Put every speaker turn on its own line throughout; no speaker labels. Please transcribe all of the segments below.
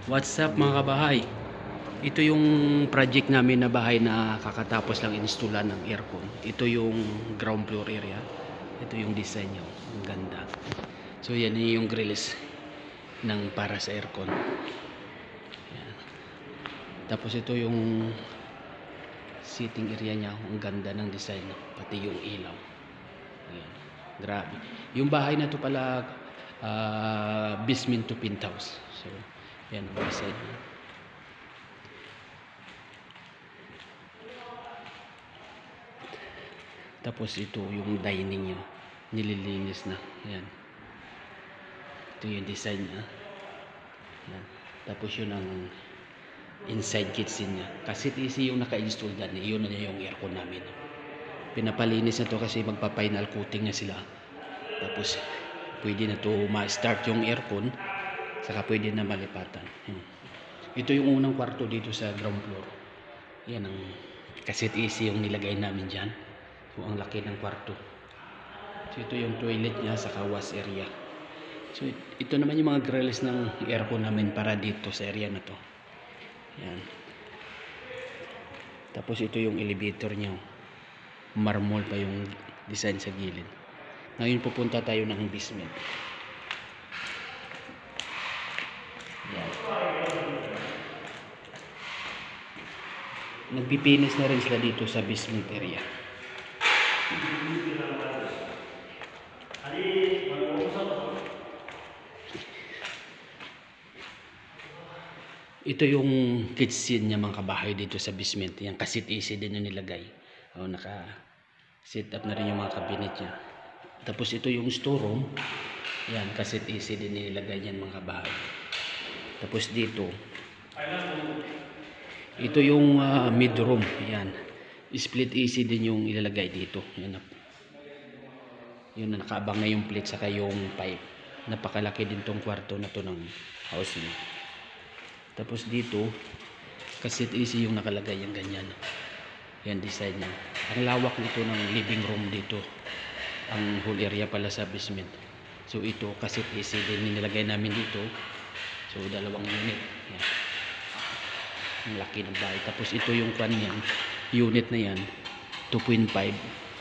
What's up mga kabahay? Ito yung project namin na bahay na kakatapos lang installan ng aircon. Ito yung ground floor area. Ito yung design niya. Ang ganda. So yan yung grills ng para sa aircon. Yan. Tapos ito yung sitting area niya. Ang ganda ng design. Pati yung ilaw. Ayan. Grabe. Yung bahay na to pala basement to penthouse. So yan ang design niya. Tapos ito yung dining niya, nililinis na. Yan. Ito yung design niya. Yan. Tapos yun ang inside kitchen niya. Kasi easy yung naka-install dyan. Yun na yung aircon namin. Pinapalinis na to kasi magpa-final coating na sila. Tapos pwede na to ma-start yung aircon. Saka pwede na malipatan. Ito yung unang kwarto dito sa ground floor. Yan ang kasi easy yung nilagay namin dyan. So, ang laki ng kwarto. So, ito yung toilet niya sa wash area. So, ito naman yung mga grills ng aircon namin para dito sa area na to. Yan. Tapos, ito yung elevator niya. Marmol pa yung design sa gilid. Ngayon, pupunta tayo ng basement. Yan. Nagpipinis na rin sila dito sa basement area. Ito yung kitchen niya mga kabahay dito sa basement. Yan kasit easy din yung nilagay. O, naka set up na rin yung mga cabinet niya. Tapos ito yung storeroom. Yan kasit easy din nilagay niyan mga kabahay. Tapos dito ito yung mid-room. Yan. Split easy din yung ilalagay dito. Yan na. Yun na nakaabang na yung plate saka yung pipe. Napakalaki din tong kwarto na to ng house niya. Tapos dito kasi easy yung nakalagay yung ganyan. Yan design niya. Ang lawak nito ng living room dito. Ang whole area pala sa basement. So ito kasi easy din nilagay namin dito. So dalawang unit. Yan. Ang laki ng bahay. Tapos ito yung kwan niyan. Unit na yan 2.5.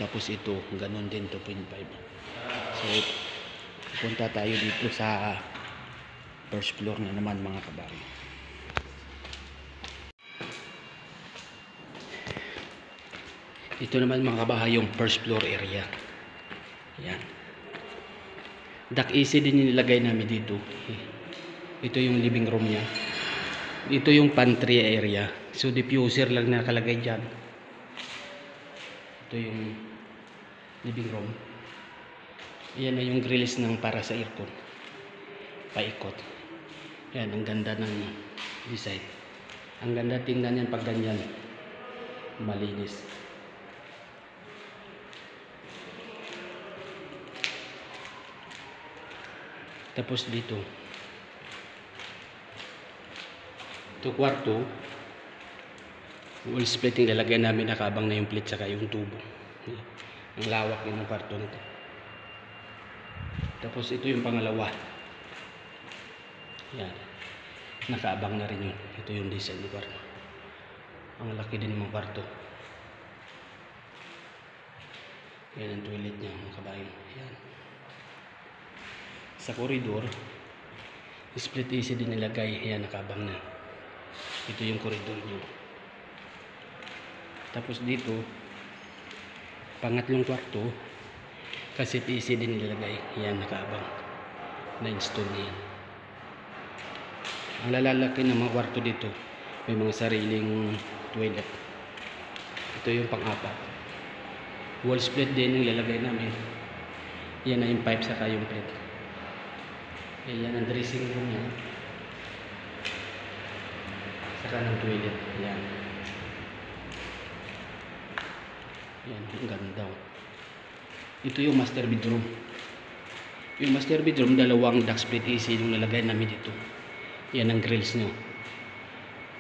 Tapos ito ganun din 2.5. So punta tayo dito sa first floor na naman mga kabahay. Ito naman mga kabahay yung first floor area. Yan. Duct AC din yung nilagay namin dito. Ito yung living room niya. Ito yung pantry area. So diffuser lang nakalagay dyan. Ito yung living room. Yan na yung grills ng para sa aircon. Paikot. Yan, ang ganda ng design. Ang ganda tingnan yan pag ganyan. Malinis. Tapos dito. Ito kwarto. Wall splitting lalagyan namin nakabang na yung plate saka yung tubo. Ang lawak yun ng kwarto nito. Tapos ito yung pangalawa. Yan. Nakaabang na rin yun. Ito yung design ng kwarto. Ang laki din ng kwarto. Yan ang toilet niya mga kabayan. Yan. Sa koridor, split AC din nilagay. Yan, nakaabang na. Ito yung koridor niyo. Tapos dito, pangatlong kwarto, kasi AC din nilagay. Yan, nakaabang. Na-install niya yan. Ang lalaki ng mga kwarto dito, may mga sariling toilet. Ito yung pang-apat. Wall split din yung lalagay namin. Yan na yung pipe saka yung plate. Yan ang dressing room niya. Saka ng toilet. Yan. Yan, ang ganda. Ito yung master bedroom. Yung master bedroom, dalawang duct split AC yung nalagay namin dito. Yan ang grills niya.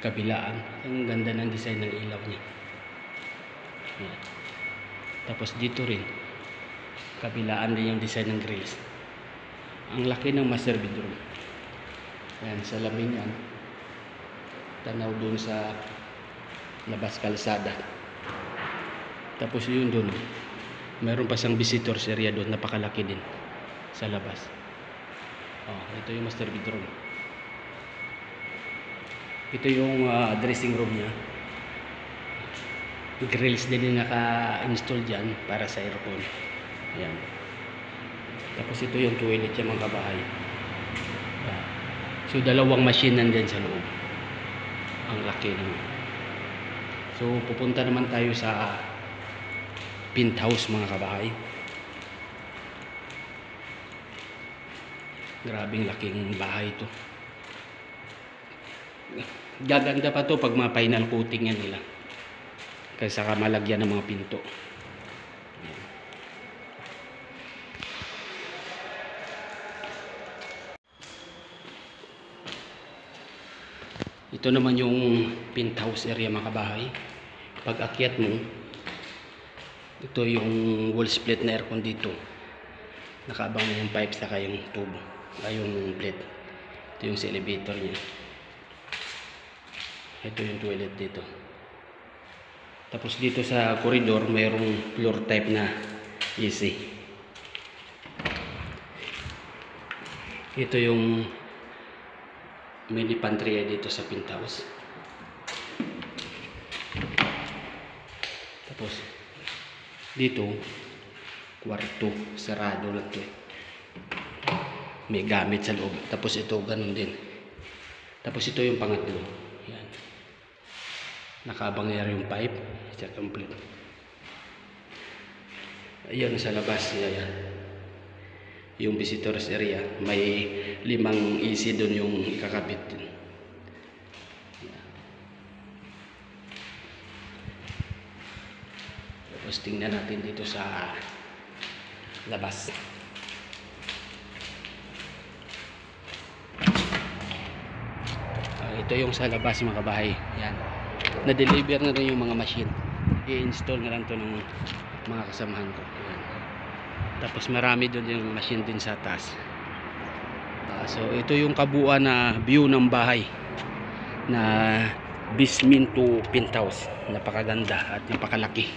Kabilaan. Ang ganda ng design ng ilaw niya. Yan. Tapos dito rin. Kabilaan din yung design ng grills. Ang laki ng master bedroom. Ayan, salamin yan. tanaw dun sa labas kalsada. Tapos yun dun, meron pa siyang visitors area doon, napakalaki din sa labas. Ito yung master bedroom. Ito yung dressing room niya. Grills din yung naka-install dyan para sa aircon. Ayan. Tapos ito yung toilet niya mga kabahay. So dalawang machine nandyan sa loob. Ang laki naman. So pupunta naman tayo sa penthouse mga kabahay. Grabing laking bahay ito. Gaganda pa to pag mga final coating yan nila. Kasi saka malagyan ng mga pinto. Ito naman yung penthouse area mga kabahay. Pag akyat mo, ito yung wall split na aircon dito. Nakaabang na yung pipe saka yung tube. Yung plate. Ito yung sa elevator niya. Ito yung toilet dito. Tapos dito sa corridor mayroong floor type na AC. Ito yung mini pantry dito sa penthouse. Tapos dito kwarto, sarado lang to. May gamit sa loob. Tapos ito ganun din. Tapos ito yung pangatlo. Yan. Nakaabang na yung pipe. It's complete. Ayan sa labas niya yan. Yung visitors area. May 5 AC doon yung ikakabit din. Tapos tingnan natin dito sa labas. Ito yung sa labas mga kabahay. Yan. Na-deliver na rin yung mga machine. I-install na lang to ng mga kasamahan ko. Yan. Tapos marami doon yung machine din sa taas. So ito yung kabuuan na view ng bahay na basement to penthouse. Napakaganda at napakalaki.